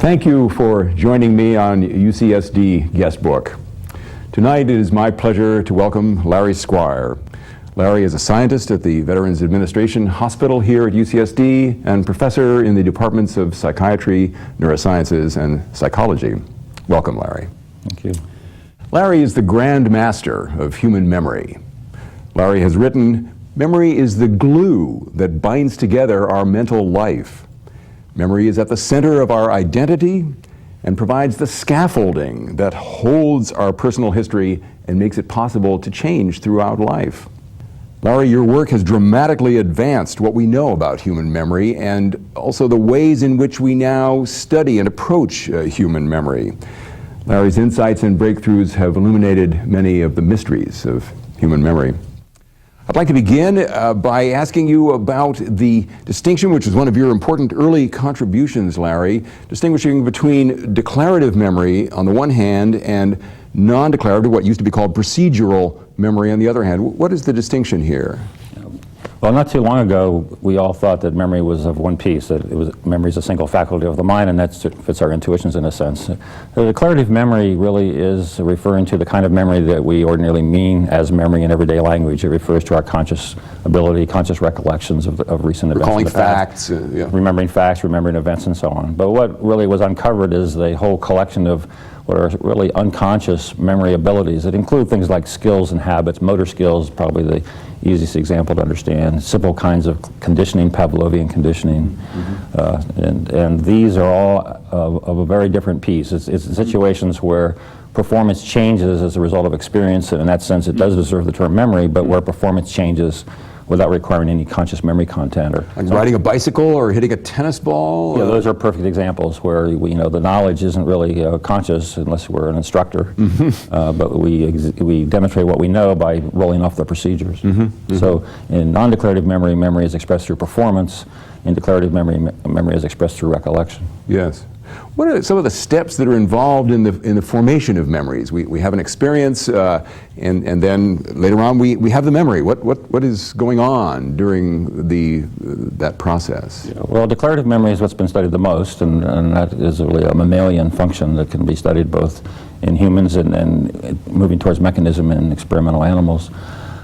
Thank you for joining me on UCSD Guestbook. Tonight it is my pleasure to welcome Larry Squire. Larry is a scientist at the Veterans Administration Hospital here at UCSD and professor in the departments of psychiatry, neurosciences, and psychology. Welcome, Larry. Thank you. Larry is the grand master of human memory. Larry has written, "Memory is the glue that binds together our mental life. Memory is at the center of our identity and provides the scaffolding that holds our personal history and makes it possible to change throughout life." Larry, your work has dramatically advanced what we know about human memory and also the ways in which we now study and approach human memory. Larry's insights and breakthroughs have illuminated many of the mysteries of human memory. I'd like to begin by asking you about the distinction, which is one of your important early contributions, Larry, distinguishing between declarative memory on the one hand and non-declarative, what used to be called procedural memory on the other hand. What is the distinction here? Well, not too long ago, we all thought that memory was of one piece, that memory is a single faculty of the mind, and that fits our intuitions in a sense. The declarative memory really is referring to the kind of memory that we ordinarily mean as memory in everyday language. It refers to our conscious ability, conscious recollections of recent events. Recalling facts. Remembering facts, remembering events, and so on. But what really was uncovered is the whole collection of what are really unconscious memory abilities that include things like skills and habits. Motor skills, probably the easiest example to understand. Simple kinds of conditioning, Pavlovian conditioning. And these are all of a very different piece. It's situations where performance changes as a result of experience, and in that sense it does deserve the term memory, but where performance changes without requiring any conscious memory content. Like riding a bicycle or hitting a tennis ball? Yeah, those are perfect examples where the knowledge isn't really conscious unless we're an instructor, but we demonstrate what we know by rolling off the procedures. So in non-declarative memory, memory is expressed through performance. In declarative memory, memory is expressed through recollection. Yes. What are some of the steps that are involved in the formation of memories? We have an experience, and then later on we have the memory. What is going on during that process? Yeah, well, declarative memory is what's been studied the most, and that is really a mammalian function that can be studied both in humans and moving towards mechanism in experimental animals.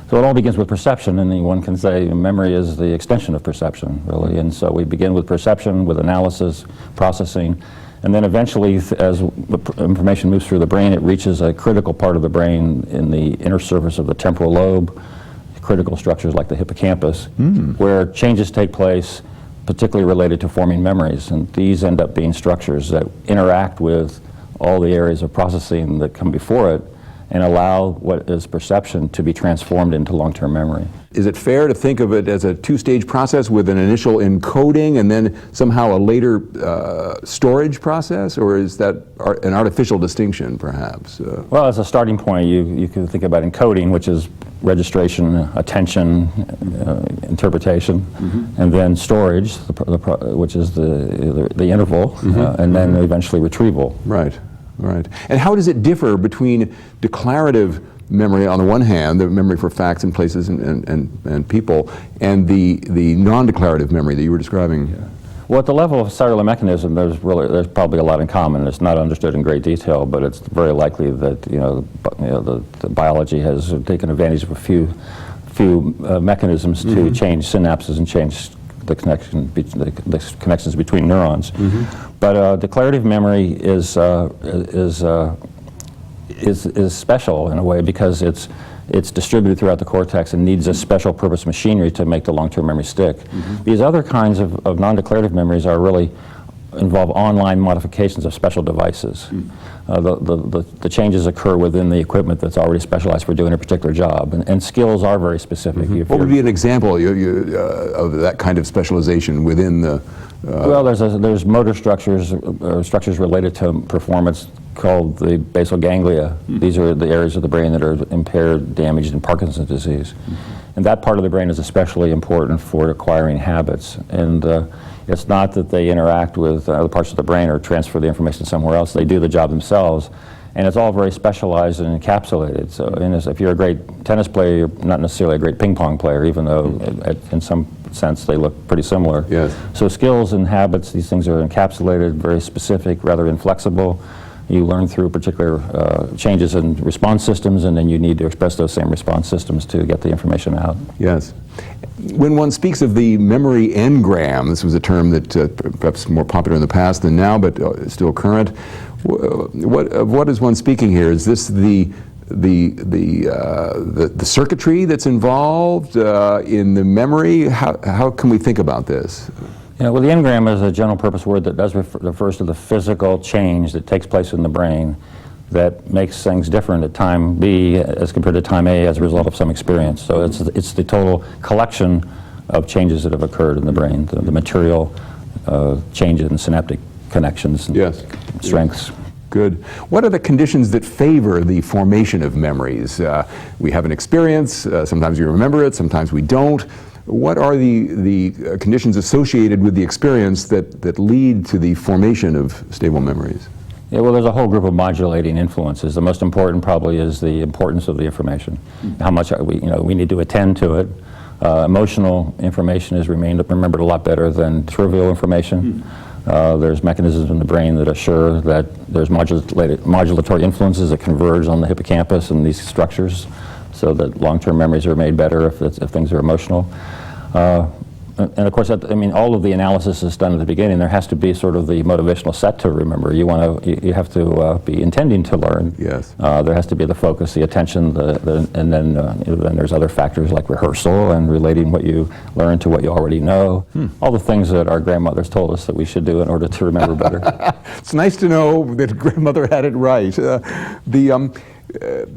So it all begins with perception, and one can say memory is the extension of perception, really. And so we begin with perception, with analysis, processing, and then eventually, as information moves through the brain, it reaches a critical part of the brain in the inner surface of the temporal lobe, critical structures like the hippocampus, where changes take place, particularly related to forming memories. And these end up being structures that interact with all the areas of processing that come before it, and allow what is perception to be transformed into long-term memory. Is it fair to think of it as a two-stage process with an initial encoding and then somehow a later storage process, or is that an artificial distinction, perhaps? Well, as a starting point, you can think about encoding, which is registration, attention, interpretation, and then storage, which is the interval, and then eventually retrieval. Right. Right. And how does it differ between declarative memory on the one hand, the memory for facts and places and people, and the non-declarative memory that you were describing? Yeah. Well, at the level of cellular mechanism, there's probably a lot in common. It's not understood in great detail, but it's very likely that the biology has taken advantage of a few mechanisms to change synapses and change the connections between neurons. But declarative memory is special in a way because it's distributed throughout the cortex and needs a special purpose machinery to make the long-term memory stick. These other kinds of non-declarative memories involve online modifications of special devices. The changes occur within the equipment that's already specialized for doing a particular job, and skills are very specific. What would be an example of that kind of specialization within the Well, there's motor structures, structures related to performance called the basal ganglia. These are the areas of the brain that are impaired, damaged in Parkinson's disease. And that part of the brain is especially important for acquiring habits. And it's not that they interact with other parts of the brain or transfer the information somewhere else. They do the job themselves. And it's all very specialized and encapsulated. So if you're a great tennis player, you're not necessarily a great ping pong player, even though in some sense they look pretty similar. Yes. So skills and habits, these things are encapsulated, very specific, rather inflexible. You learn through particular changes in response systems, and then you need to express those same response systems to get the information out. Yes. When one speaks of the memory engram, this was a term that perhaps more popular in the past than now, but still current. What is one speaking here? Is this the circuitry that's involved in the memory? How can we think about this? Yeah, well, the engram is a general purpose word that refers to the physical change that takes place in the brain that makes things different at time B as compared to time A as a result of some experience. So it's the total collection of changes that have occurred in the brain, the material changes in synaptic connections and yes. strengths. Good. What are the conditions that favor the formation of memories? We have an experience, sometimes we remember it, sometimes we don't. What are the conditions associated with the experience that lead to the formation of stable memories? Yeah, well, there's a whole group of modulating influences. The most important probably is the importance of the information. How much we need to attend to it. Emotional information is remembered a lot better than trivial information. There's mechanisms in the brain that assure that there's modulatory influences that converge on the hippocampus and these structures, so that long-term memories are made better if things are emotional. And of course, all of the analysis is done at the beginning. There has to be sort of the motivational set to remember. You have to be intending to learn. Yes. There has to be the focus, the attention, and then there's other factors like rehearsal and relating what you learn to what you already know. All the things that our grandmothers told us that we should do in order to remember better. It's nice to know that grandmother had it right. The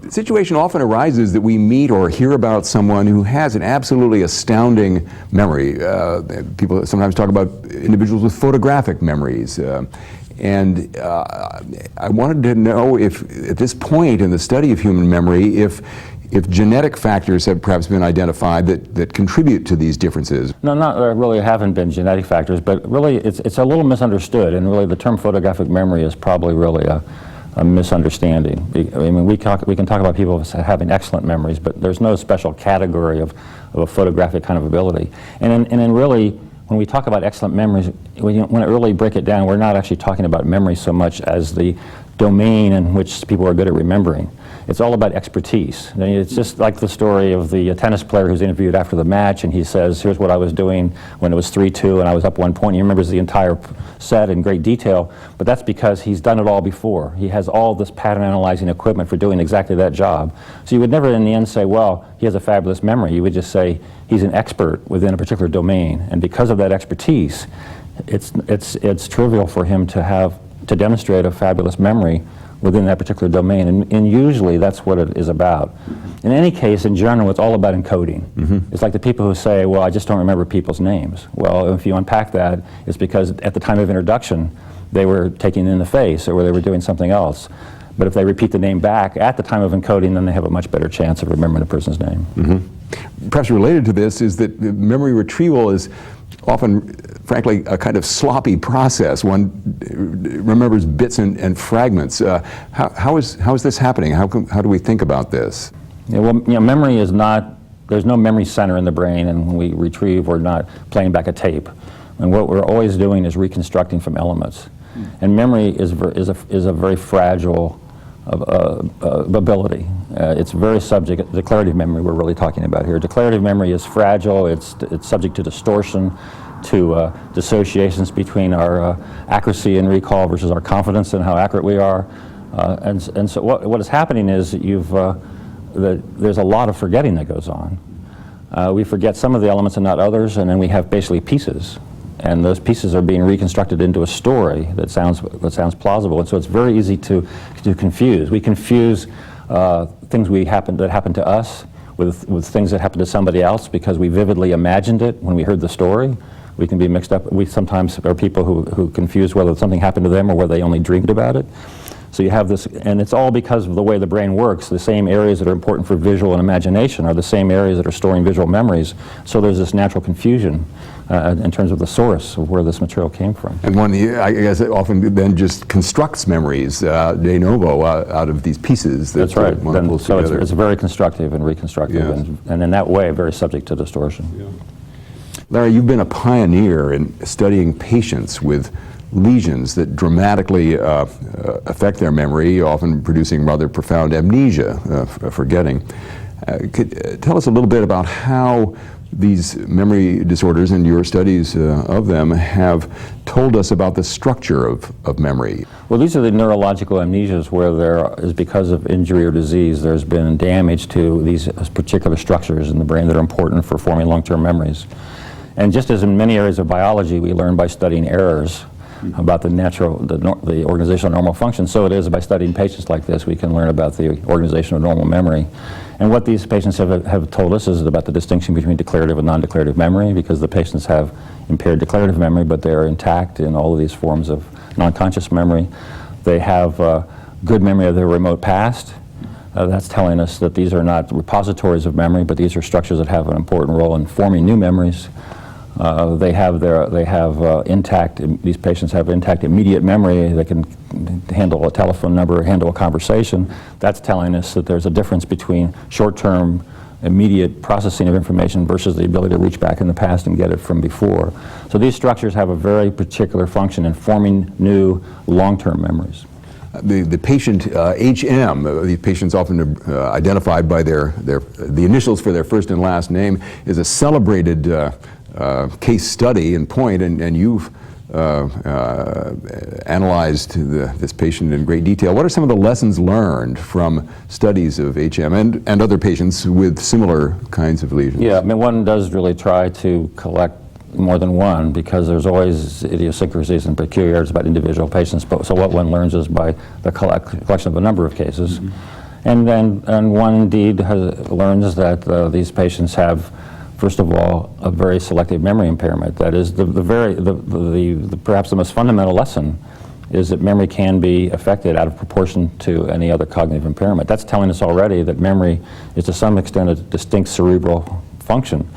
situation often arises that we meet or hear about someone who has an absolutely astounding memory. People sometimes talk about individuals with photographic memories. And I wanted to know if, at this point in the study of human memory, if genetic factors have perhaps been identified that contribute to these differences. No, there really haven't been genetic factors, but really it's a little misunderstood, and really the term photographic memory is probably really a misunderstanding. I mean, we can talk about people having excellent memories, but there's no special category of a photographic kind of ability. And then really, when we talk about excellent memories, when I really break it down, we're not actually talking about memory so much as the domain in which people are good at remembering. It's all about expertise. I mean, it's just like the story of the tennis player who's interviewed after the match, and he says, here's what I was doing when it was 3-2 and I was up 1 point. He remembers the entire set in great detail, but that's because he's done it all before. He has all this pattern analyzing equipment for doing exactly that job. So you would never in the end say, well, he has a fabulous memory. You would just say he's an expert within a particular domain, and because of that expertise, it's trivial for him to demonstrate a fabulous memory within that particular domain, and usually that's what it is about. In any case, in general, it's all about encoding. It's like the people who say, well, I just don't remember people's names. Well, if you unpack that, it's because at the time of introduction, they were taking in the face or they were doing something else. But if they repeat the name back at the time of encoding, then they have a much better chance of remembering a person's name. Perhaps related to this is that memory retrieval is often, frankly, a kind of sloppy process. One remembers bits and fragments. How is this happening? How do we think about this? Yeah, well, memory is not, there's no memory center in the brain, and when we retrieve, we're not playing back a tape. And what we're always doing is reconstructing from elements. And memory is a very fragile ability. It's very subject, declarative memory we're really talking about here. Declarative memory is fragile, it's subject to distortion, to dissociations between our accuracy and recall versus our confidence in how accurate we are. And so what is happening is there's a lot of forgetting that goes on. We forget some of the elements and not others, and then we have basically pieces. And those pieces are being reconstructed into a story that sounds plausible, and so it's very easy to confuse. We confuse things that happen to us with things that happened to somebody else because we vividly imagined it when we heard the story. We can be mixed up. We sometimes are people who confuse whether something happened to them or whether they only dreamed about it. So you have this, and it's all because of the way the brain works. The same areas that are important for visual and imagination are the same areas that are storing visual memories. So there's this natural confusion in terms of the source of where this material came from. And one, I guess, often then just constructs memories de novo out of these pieces that That's right. one pulls So together. it's very constructive and reconstructive, Yes. and in that way, very subject to distortion. Yeah. Larry, you've been a pioneer in studying patients with lesions that dramatically affect their memory, often producing rather profound amnesia, forgetting. Tell us a little bit about how these memory disorders and your studies of them have told us about the structure of memory. Well, these are the neurological amnesias where there is, because of injury or disease, there's been damage to these particular structures in the brain that are important for forming long-term memories. And just as in many areas of biology, we learn by studying errors about the organizational normal function, so it is by studying patients like this, we can learn about the organization of normal memory. And what these patients have told us is about the distinction between declarative and non-declarative memory, because the patients have impaired declarative memory, but they are intact in all of these forms of non-conscious memory. They have good memory of their remote past. That's telling us that these are not repositories of memory, but these are structures that have an important role in forming new memories. These patients have intact immediate memory. They can handle a telephone number, handle a conversation. That's telling us that there's a difference between short-term immediate processing of information versus the ability to reach back in the past and get it from before. So these structures have a very particular function in forming new long-term memories. The patient HM, these patients often identified by the initials for their first and last name, is a celebrated case study and point, and you've analyzed this patient in great detail. What are some of the lessons learned from studies of HM and other patients with similar kinds of lesions? Yeah, I mean, one does really try to collect more than one, because there's always idiosyncrasies and peculiarities about individual patients. But so what one learns is by the collection of a number of cases, and one indeed learns that these patients have, first of all, a very selective memory impairment. That is, perhaps the most fundamental lesson is that memory can be affected out of proportion to any other cognitive impairment. That's telling us already that memory is to some extent a distinct cerebral function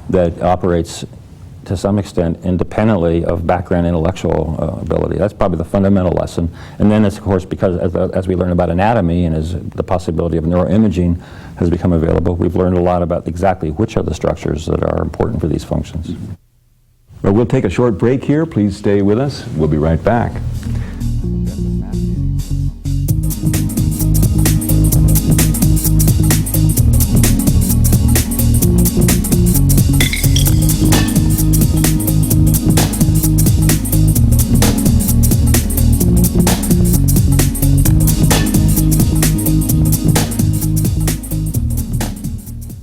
that operates to some extent independently of background intellectual ability. That's probably the fundamental lesson. And then, of course, because as we learn about anatomy and as the possibility of neuroimaging has become available, we've learned a lot about exactly which are the structures that are important for these functions. Well, we'll take a short break here. Please stay with us. We'll be right back.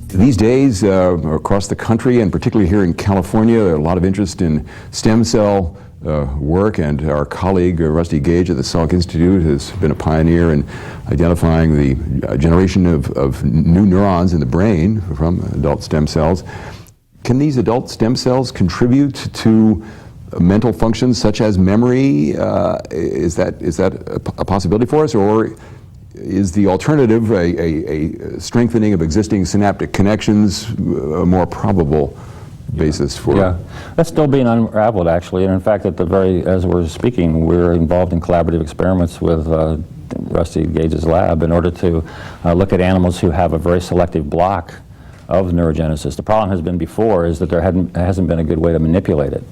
These days, across the country, and particularly here in California, there's a lot of interest in stem cell work, and our colleague Rusty Gage at the Salk Institute has been a pioneer in identifying the generation of new neurons in the brain from adult stem cells. Can these adult stem cells contribute to mental functions such as memory? Is that a possibility for us, or is the alternative, a strengthening of existing synaptic connections, a more probable basis for? Yeah, that's still being unraveled, actually. And in fact, as we're speaking, we're involved in collaborative experiments with Rusty Gage's lab in order to look at animals who have a very selective block of neurogenesis. The problem has been before is that there hasn't been a good way to manipulate it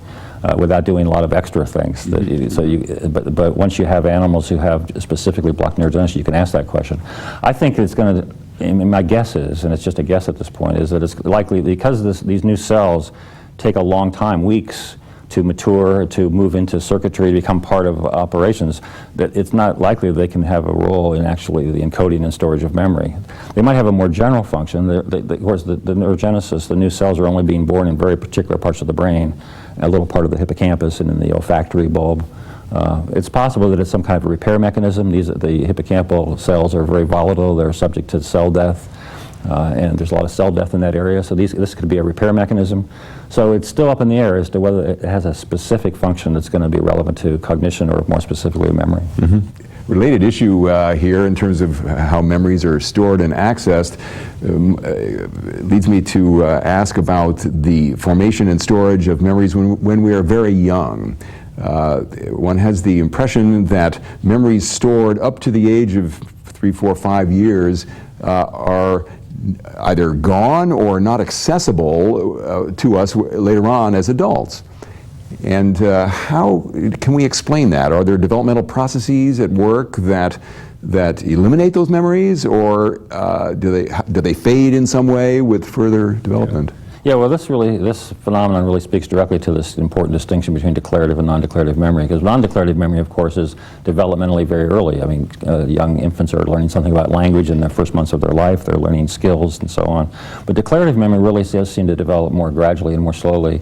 without doing a lot of extra things. But once you have animals who have specifically blocked neurogenesis, you can ask that question. I think it's going to, I mean, my guess is, and it's just a guess at this point, is that it's likely, because these new cells take a long time, weeks, to mature, to move into circuitry, to become part of operations, that it's not likely they can have a role in actually the encoding and storage of memory. They might have a more general function. Of course, the neurogenesis, the new cells are only being born in very particular parts of the brain, a little part of the hippocampus and in the olfactory bulb. It's possible that it's some kind of a repair mechanism. The hippocampal cells are very volatile. They're subject to cell death. and there's a lot of cell death in that area, so this could be a repair mechanism. So it's still up in the air as to whether it has a specific function that's going to be relevant to cognition or more specifically memory. Related issue here in terms of how memories are stored and accessed leads me to ask about the formation and storage of memories when we are very young. One has the impression that memories stored up to the age of 3, 4, 5 years are either gone or not accessible to us later on as adults. And how can we explain that? Are there developmental processes at work that eliminate those memories, or do they fade in some way with further development? Yeah, well, this phenomenon really speaks directly to this important distinction between declarative and non-declarative memory, because non-declarative memory, of course, is developmentally very early. I mean, young infants are learning something about language in the first months of their life. They're learning skills and so on. But declarative memory really does seem to develop more gradually and more slowly.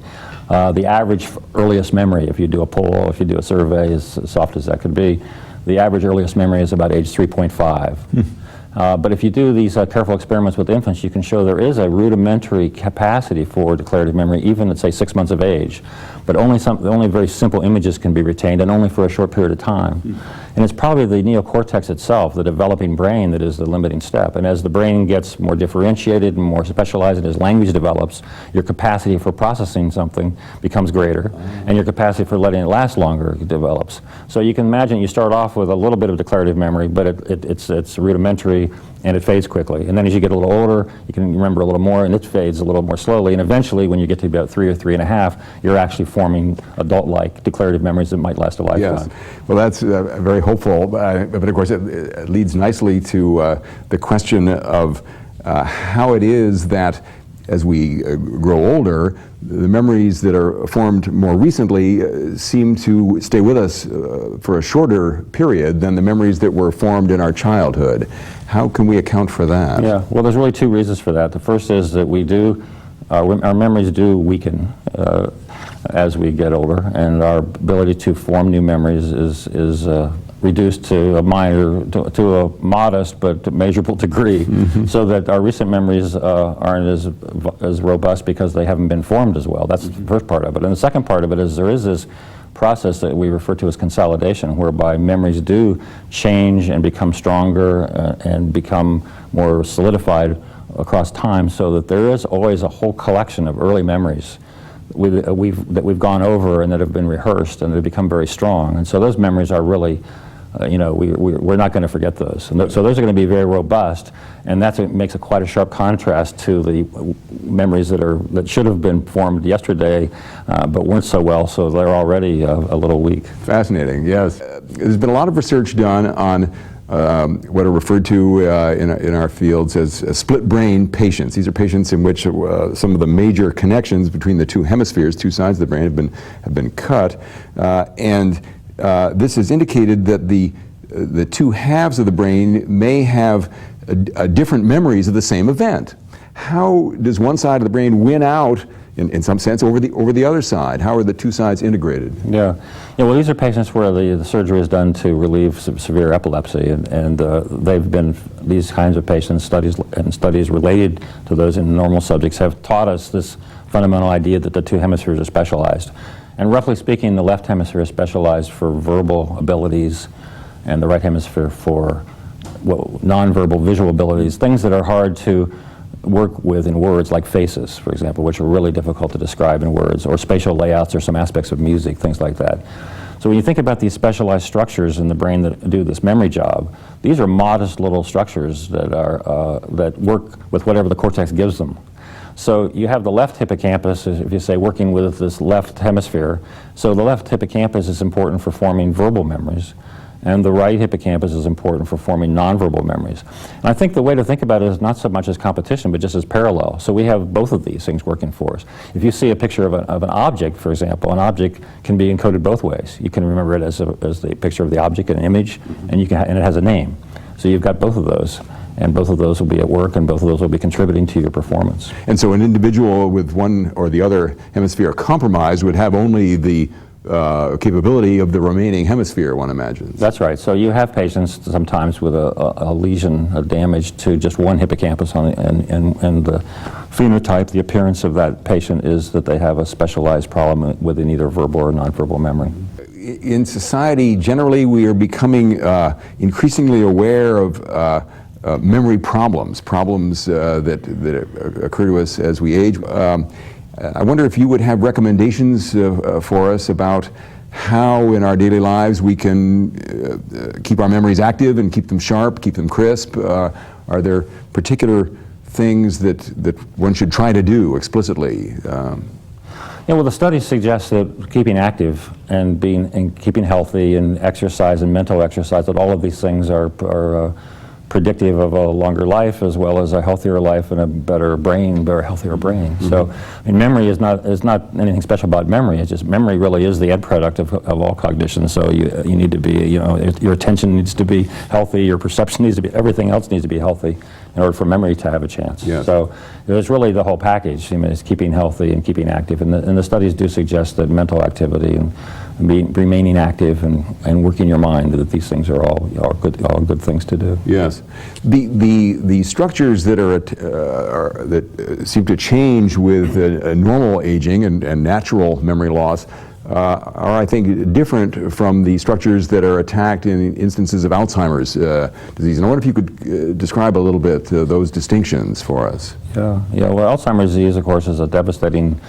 The average earliest memory, if you do a poll, if you do a survey, as soft as that could be, the average earliest memory is about age 3.5. But if you do these careful experiments with infants, you can show there is a rudimentary capacity for declarative memory, even at, say, 6 months of age. But only very simple images can be retained, and only for a short period of time. And it's probably the neocortex itself, the developing brain, that is the limiting step. And as the brain gets more differentiated and more specialized, and as language develops, your capacity for processing something becomes greater, and your capacity for letting it last longer develops. So you can imagine you start off with a little bit of declarative memory, but it's rudimentary, and it fades quickly. And then as you get a little older, you can remember a little more, and it fades a little more slowly. And eventually, when you get to about 3 or 3.5, you're actually forming adult-like declarative memories that might last a lifetime. Yes. Well, that's very hopeful. But of course, it leads nicely to the question of how it is that as we grow older, the memories that are formed more recently seem to stay with us for a shorter period than the memories that were formed in our childhood. How can we account for that? Yeah, well, there's really two reasons for that. The first is that our memories do weaken as we get older, and our ability to form new memories is reduced to a modest but measurable degree, so that our recent memories aren't as robust because they haven't been formed as well. That's the first part of it. And the second part of it is there is this process that we refer to as consolidation, whereby memories do change and become stronger and become more solidified across time, so that there is always a whole collection of early memories that we've gone over and that have been rehearsed and that have become very strong. And so those memories are really, we're not going to forget those. And so those are going to be very robust, and that makes quite a sharp contrast to the memories that should have been formed yesterday but weren't so well, so they're already a little weak. Fascinating, yes. There's been a lot of research done on what are referred to in our fields as split brain patients. These are patients in which some of the major connections between the two hemispheres, two sides of the brain, have been cut, and this has indicated that the two halves of the brain may have different memories of the same event. How does one side of the brain win out, in some sense, over the other side? How are the two sides integrated? Yeah, well, these are patients where the surgery is done to relieve severe epilepsy, and they've been, these kinds of patients, studies related to those in normal subjects have taught us this fundamental idea that the two hemispheres are specialized. And roughly speaking, the left hemisphere is specialized for verbal abilities, and the right hemisphere for nonverbal visual abilities, things that are hard to work with in words, like faces, for example, which are really difficult to describe in words, or spatial layouts, or some aspects of music, things like that. So when you think about these specialized structures in the brain that do this memory job, these are modest little structures that work with whatever the cortex gives them. So you have the left hippocampus, if you say, working with this left hemisphere. So the left hippocampus is important for forming verbal memories, and the right hippocampus is important for forming nonverbal memories. And I think the way to think about it is not so much as competition, but just as parallel. So we have both of these things working for us. If you see a picture of an object, for example, an object can be encoded both ways. You can remember it as the picture of the object, an image, and it has a name. So you've got both of those. And both of those will be at work, and both of those will be contributing to your performance. And so an individual with one or the other hemisphere compromised would have only the capability of the remaining hemisphere, one imagines. That's right. So you have patients sometimes with a lesion, a damage to just one hippocampus, and the phenotype, the appearance of that patient is that they have a specialized problem within either verbal or nonverbal memory. In society, generally, we are becoming increasingly aware of memory problems that occur to us as we age. I wonder if you would have recommendations for us about how in our daily lives we can keep our memories active and keep them sharp, keep them crisp. Are there particular things that one should try to do explicitly? Yeah, well, the studies suggest that keeping active and keeping healthy and exercise and mental exercise, that all of these things are predictive of a longer life as well as a healthier life and a better brain, healthier brain. Mm-hmm. So, I mean, memory is not anything special about memory. It's just memory really is the end product of all cognition. So you need to be, your attention needs to be healthy, your perception needs to be, everything else needs to be healthy in order for memory to have a chance. Yes. So it's really the whole package. I mean, it's keeping healthy and keeping active. And the studies do suggest that mental activity and remaining active and working your mind, that these things are all good things to do. Yes. The structures that that seem to change with normal aging and natural memory loss are, I think, different from the structures that are attacked in instances of Alzheimer's disease. And I wonder if you could describe a little bit those distinctions for us. Yeah. Well, Alzheimer's disease, of course, is a devastating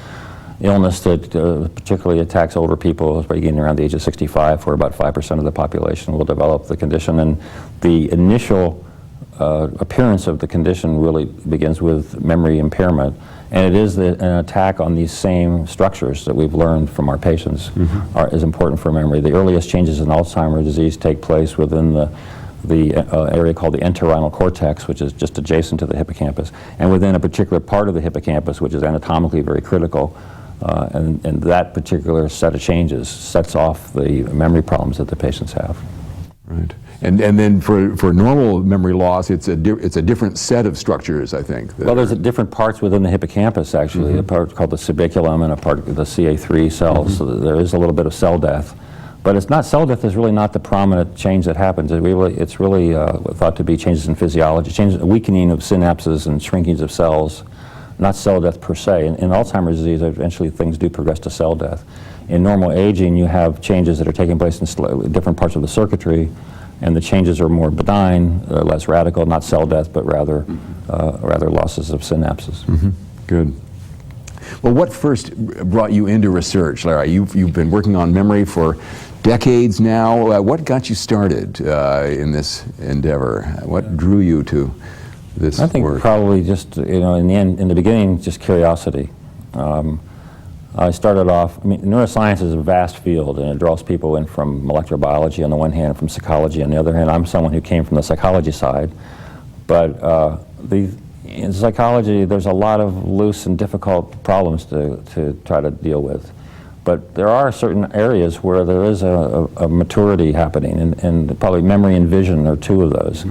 illness that particularly attacks older people beginning around the age of 65, where about 5% of the population will develop the condition. And the initial appearance of the condition really begins with memory impairment. And it is an attack on these same structures that we've learned from our patients is important for memory. The earliest changes in Alzheimer's disease take place within the area called the entorhinal cortex, which is just adjacent to the hippocampus, and within a particular part of the hippocampus, which is anatomically very critical. And that particular set of changes sets off the memory problems that the patients have. Right. And then for normal memory loss, it's a different set of structures, I think. Well, there's different parts within the hippocampus, actually. A part called the subiculum and a part of the CA3 cells. So there is a little bit of cell death. But cell death is really not the prominent change that happens. It's really thought to be changes in physiology, weakening of synapses and shrinkings of cells, not cell death per se. In Alzheimer's disease, eventually things do progress to cell death. In normal aging, you have changes that are taking place in slightly different parts of the circuitry, and the changes are more benign, less radical, not cell death, but rather losses of synapses. Good. Well, what first brought you into research, Larry? You've been working on memory for decades now. What got you started in this endeavor? What drew you to this work? I think probably just, in the beginning, just curiosity. I started off, neuroscience is a vast field, and it draws people in from molecular biology on the one hand, and from psychology on the other hand. I'm someone who came from the psychology side, but in psychology, there's a lot of loose and difficult problems to try to deal with. But there are certain areas where there is a maturity happening, and probably memory and vision are two of those.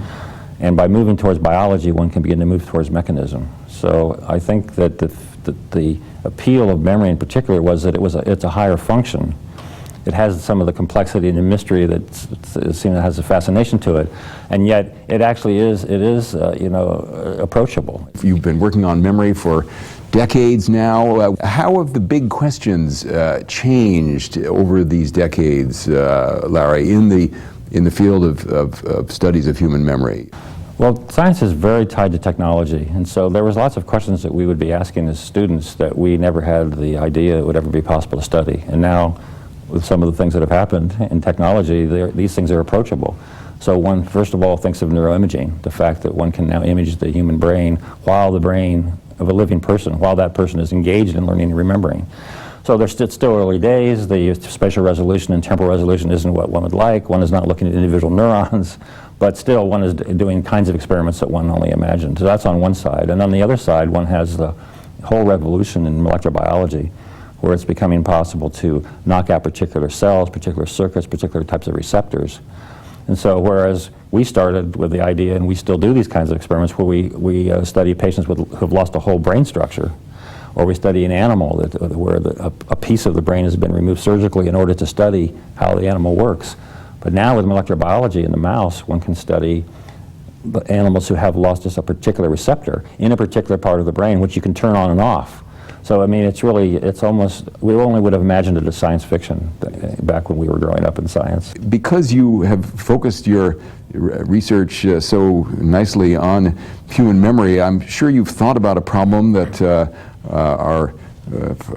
And by moving towards biology, one can begin to move towards mechanism. So I think that the appeal of memory in particular was that it's a higher function. It has some of the complexity and the mystery that has a fascination to it, and yet it actually is approachable. You've been working on memory for decades now. How have the big questions changed over these decades, Larry, in the field of studies of human memory? Well, science is very tied to technology, and so there was lots of questions that we would be asking as students that we never had the idea it would ever be possible to study. And now, with some of the things that have happened in technology, these things are approachable. So one, first of all, thinks of neuroimaging, the fact that one can now image the human brain while the brain of a living person, while that person is engaged in learning and remembering. So it's still early days. The spatial resolution and temporal resolution isn't what one would like. One is not looking at individual neurons, but still one is doing kinds of experiments that one only imagined. So that's on one side. And on the other side, one has the whole revolution in molecular biology, where it's becoming possible to knock out particular cells, particular circuits, particular types of receptors. And so whereas we started with the idea, and we still do these kinds of experiments, where we study patients who have lost a whole brain structure, one has the whole or we study an animal where a piece of the brain has been removed surgically in order to study how the animal works. But now with molecular biology in the mouse, one can study animals who have lost just a particular receptor in a particular part of the brain, which you can turn on and off. So, I mean, it's almost, we only would have imagined it as science fiction back when we were growing up in science. Because you have focused your research so nicely on human memory, I'm sure you've thought about a problem that our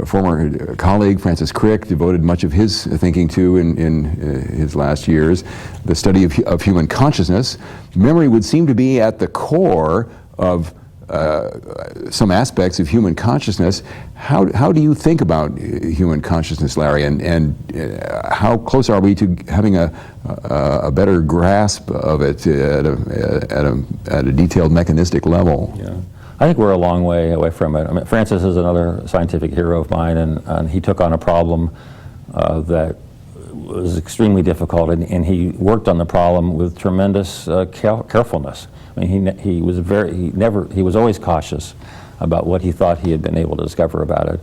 former colleague, Francis Crick, devoted much of his thinking to in his last years, the study of human consciousness. Memory would seem to be at the core of some aspects of human consciousness. How do you think about human consciousness, Larry, and how close are we to having a better grasp of it at a detailed mechanistic level? Yeah. I think we're a long way away from it. I mean, Francis is another scientific hero of mine, and he took on a problem that was extremely difficult, and he worked on the problem with tremendous carefulness. I mean, he was always cautious about what he thought he had been able to discover about it.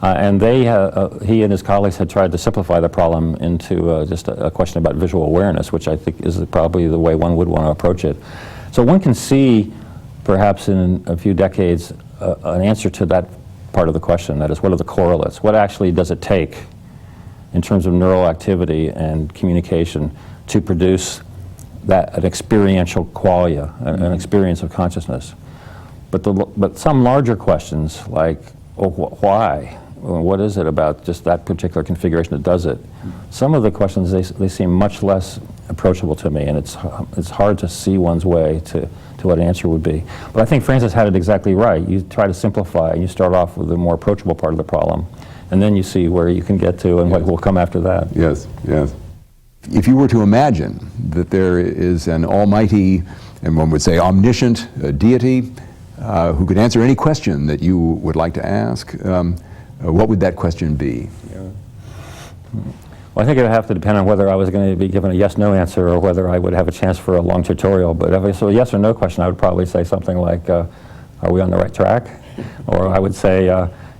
And he and his colleagues had tried to simplify the problem into just a question about visual awareness, which I think is probably the way one would want to approach it. So one can see, perhaps in a few decades, an answer to that part of the question. That is, what are the correlates? What actually does it take in terms of neural activity and communication to produce an experiential qualia, an experience of consciousness? But some larger questions like, why? What is it about just that particular configuration that does it? Some of the questions, they seem much less approachable to me, and it's hard to see one's way to what an answer would be. But I think Francis had it exactly right. You try to simplify, and you start off with the more approachable part of the problem, and then you see where you can get to and what will come after that. Yes, yes. If you were to imagine that there is an almighty, and one would say omniscient deity who could answer any question that you would like to ask, what would that question be? Yeah. Well, I think it would have to depend on whether I was going to be given a yes-no answer or whether I would have a chance for a long tutorial. But if it's a yes or no question, I would probably say something like, are we on the right track? Or I would say,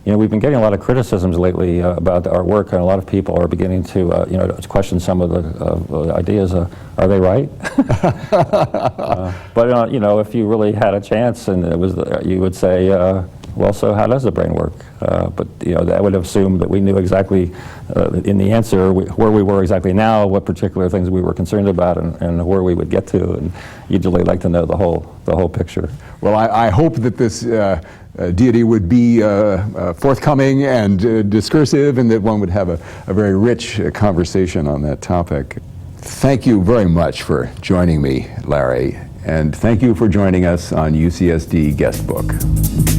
we've been getting a lot of criticisms lately about our work, and a lot of people are beginning to, to question some of the ideas. Are they right? But if you really had a chance, and it was, you would say, well, so how does the brain work? But that would assume that we knew exactly in the answer where we were exactly now, what particular things we were concerned about, and where we would get to. And you'd really like to know the whole picture. Well, I hope that this deity would be forthcoming and discursive, and that one would have a very rich conversation on that topic. Thank you very much for joining me, Larry, and thank you for joining us on UCSD Guestbook.